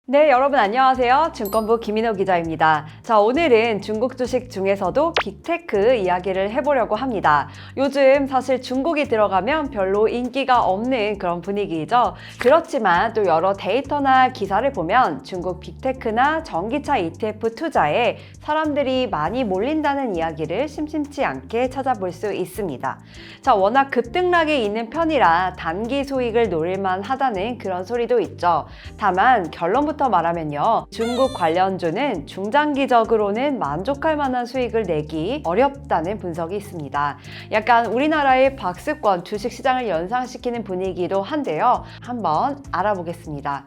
네, 여러분 안녕하세요. 증권부 김인호 기자입니다. 자, 오늘은 중국 주식 중에서도 빅테크 이야기를 해보려고 합니다. 요즘 사실 중국이 들어가면 별로 인기가 없는 그런 분위기죠. 그렇지만 또 여러 데이터나 기사를 보면 중국 빅테크나 전기차 ETF 투자에 사람들이 많이 몰린다는 이야기를 심심치 않게 찾아볼 수 있습니다. 자, 워낙 급등락이 있는 편이라 단기 수익을 노릴만 하다는 그런 소리도 있죠. 다만 결론부터 말하면요, 중국 관련주는 중장기적으로는 만족할 만한 수익을 내기 어렵다는 분석이 있습니다. 약간 우리나라의 박스권 주식시장을 연상시키는 분위기도 한데요. 한번 알아보겠습니다.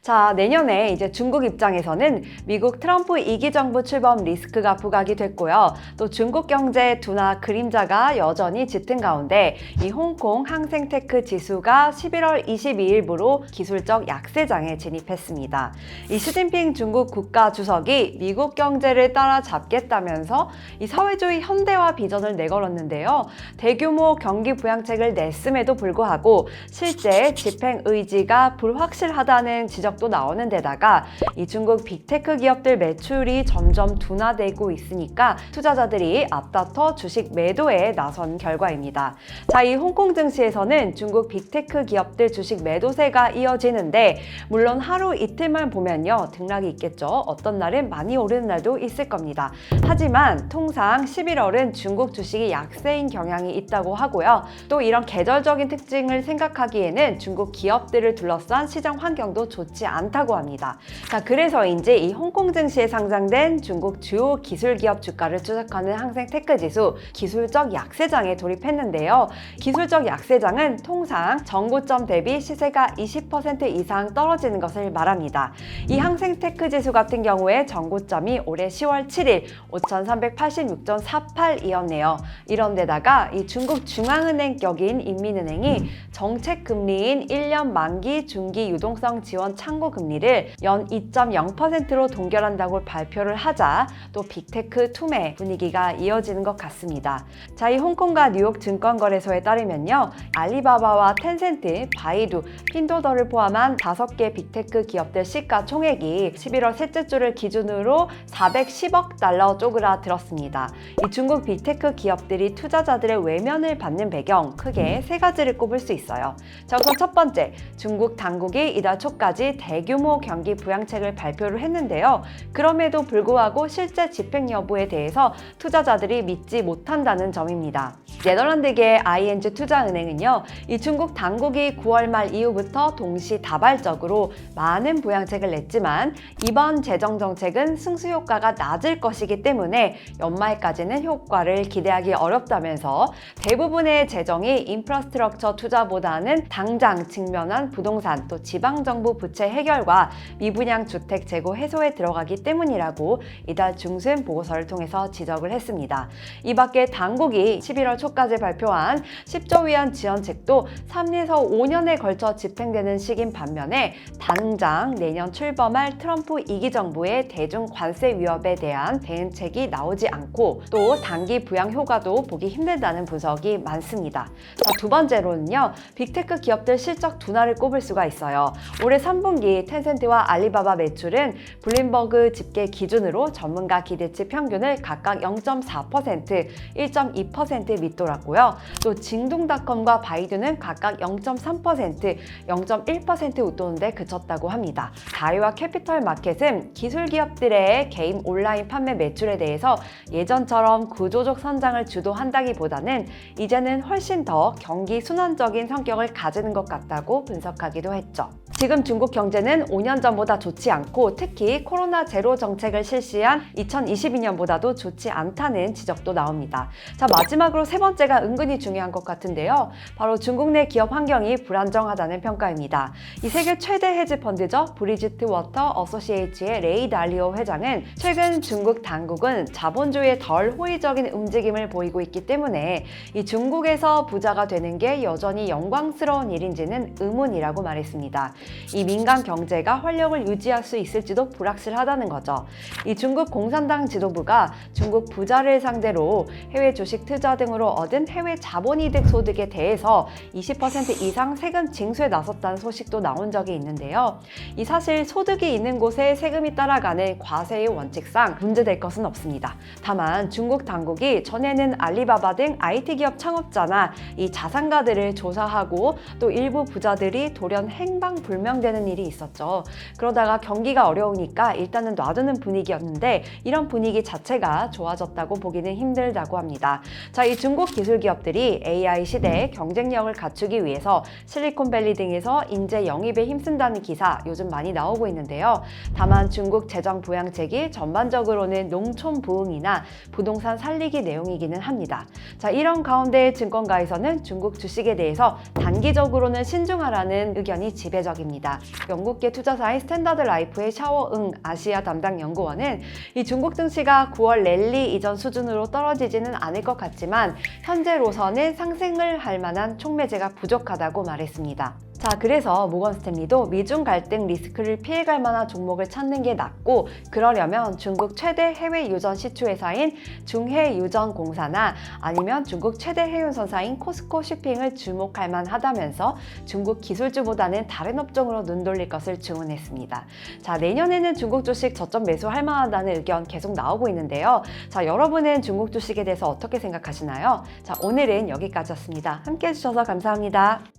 자, 내년에 이제 중국 입장에서는 미국 트럼프 2기 정부 출범 리스크가 부각이 됐고요. 또 중국 경제 둔화 그림자가 여전히 짙은 가운데 이 홍콩 항생테크 지수가 11월 22일부로 기술적 약세장에 진입했습니다. 이 시진핑 중국 국가주석이 미국 경제를 따라잡겠다면서 이 사회주의 현대화 비전을 내걸었는데요. 대규모 경기 부양책을 냈음에도 불구하고 실제 집행 의지가 불확실하다는 지적 또 나오는 데다가 이 중국 빅테크 기업들 매출이 점점 둔화되고 있으니까 투자자들이 앞다퉈 주식 매도에 나선 결과입니다. 자, 이 홍콩 증시에서는 중국 빅테크 기업들 주식 매도세가 이어지는데 물론 하루 이틀만 보면요, 등락이 있겠죠. 어떤 날은 많이 오르는 날도 있을 겁니다. 하지만 통상 11월은 중국 주식이 약세인 경향이 있다고 하고요. 또 이런 계절적인 특징을 생각하기에는 중국 기업들을 둘러싼 시장 환경도 좋지 않다고 합니다. 자, 그래서인지 이 홍콩 증시에 상장된 중국 주요 기술 기업 주가를 추적하는 항생테크 지수 기술적 약세장에 돌입했는데요. 기술적 약세장은 통상 전고점 대비 시세가 20% 이상 떨어지는 것을 말합니다. 이 항생테크 지수 같은 경우에 전고점이 올해 10월 7일 5,386.48이었네요. 이런 데다가 이 중국 중앙은행 격인 인민은행이 정책 금리인 1년 만기 중기 유동성 지원 창구 금리를 연 2.0%로 동결한다고 발표를 하자 또 빅테크 투매 분위기가 이어지는 것 같습니다. 자, 이 홍콩과 뉴욕 증권거래소에 따르면요, 알리바바와 텐센트, 바이두, 핀도더를 포함한 5개 빅테크 기업들 시가총액이 11월 셋째 주를 기준으로 410억 달러 쪼그라들었습니다. 이 중국 빅테크 기업들이 투자자들의 외면을 받는 배경 크게 세 가지를 꼽을 수 있어요. 자, 우선 첫 번째, 중국 당국이 이달 초까지 대규모 경기 부양책을 발표를 했는데요. 그럼에도 불구하고 실제 집행 여부에 대해서 투자자들이 믿지 못한다는 점입니다. 네덜란드계 ING 투자은행은요, 이 중국 당국이 9월 말 이후부터 동시다발적으로 많은 부양책을 냈지만 이번 재정 정책은 승수 효과가 낮을 것이기 때문에 연말까지는 효과를 기대하기 어렵다면서 대부분의 재정이 인프라스트럭처 투자보다는 당장 직면한 부동산 또 지방정부 부채 해결과 미분양 주택 재고 해소에 들어가기 때문이라고 이달 중순 보고서를 통해서 지적을 했습니다. 이 밖에 당국이 11월 초까지 발표한 10조 위안 지원책도 3에서 5년에 걸쳐 집행되는 시기인 반면에 당장 내년 출범할 트럼프 2기 정부의 대중 관세 위협에 대한 대응책이 나오지 않고 또 단기 부양 효과도 보기 힘들다는 분석이 많습니다. 자, 두 번째로는요, 빅테크 기업들 실적 둔화를 꼽을 수가 있어요. 올해 3분기 텐센트와 알리바바 매출은 블룸버그 집계 기준으로 전문가 기대치 평균을 각각 0.4%, 1.2% 밑돌았고요. 또 징동닷컴과 바이두는 각각 0.3%, 0.1% 웃도는데 그쳤다고 합니다. 다이와 캐피털 마켓은 기술 기업들의 개인 온라인 판매 매출에 대해서 예전처럼 구조적 성장을 주도한다기보다는 이제는 훨씬 더 경기 순환적인 성격을 가지는 것 같다고 분석하기도 했죠. 지금 중국 경제는 5년 전보다 좋지 않고 특히 코로나 제로 정책을 실시한 2022년보다도 좋지 않다는 지적도 나옵니다. 자, 마지막으로 세 번째가 은근히 중요한 것 같은데요. 바로 중국 내 기업 환경이 불안정하다는 평가입니다. 이 세계 최대 헤지 펀드죠. 브리지트 워터 어소시에이츠의 레이 달리오 회장은 최근 중국 당국은 자본주의에 덜 호의적인 움직임을 보이고 있기 때문에 이 중국에서 부자가 되는 게 여전히 영광스러운 일인지는 의문이라고 말했습니다. 이 민간 경제가 활력을 유지할 수 있을지도 불확실하다는 거죠. 이 중국 공산당 지도부가 중국 부자를 상대로 해외 주식 투자 등으로 얻은 해외 자본이득 소득에 대해서 20% 이상 세금 징수에 나섰다는 소식도 나온 적이 있는데요. 이 사실 소득이 있는 곳에 세금이 따라가는 과세의 원칙상 문제될 것은 없습니다. 다만 중국 당국이 전에는 알리바바 등 IT 기업 창업자나 이 자산가들을 조사하고 또 일부 부자들이 돌연 행방불명되는 일이 있었죠. 그러다가 경기가 어려우니까 일단은 놔두는 분위기였는데 이런 분위기 자체가 좋아졌다고 보기는 힘들다고 합니다. 자, 이 중국 기술 기업들이 AI 시대에 경쟁력을 갖추기 위해서 실리콘밸리 등에서 인재 영입에 힘쓴다는 기사 요즘 많이 나오고 있는데요. 다만 중국 재정 부양책이 전반적으로는 농촌 부흥이나 부동산 살리기 내용이기는 합니다. 자, 이런 가운데 증권가에서는 중국 주식에 대해서 단기적으로는 신중하라는 의견이 지배적입니다. 영국계 투자사인 스탠다드 라이프의 샤워응 아시아 담당 연구원은 이 중국 증시가 9월 랠리 이전 수준으로 떨어지지는 않을 것 같지만 현재로서는 상승을 할 만한 촉매제가 부족하다고 말했습니다. 자, 그래서 모건 스탠리도 미중 갈등 리스크를 피해갈 만한 종목을 찾는 게 낫고, 그러려면 중국 최대 해외 유전 시추회사인 중해유전공사나 아니면 중국 최대 해운선사인 코스코 쇼핑을 주목할 만하다면서 중국 기술주보다는 다른 업종으로 눈 돌릴 것을 주문했습니다. 자, 내년에는 중국 주식 저점 매수할 만하다는 의견 계속 나오고 있는데요. 자, 여러분은 중국 주식에 대해서 어떻게 생각하시나요? 자, 오늘은 여기까지였습니다. 함께 해주셔서 감사합니다.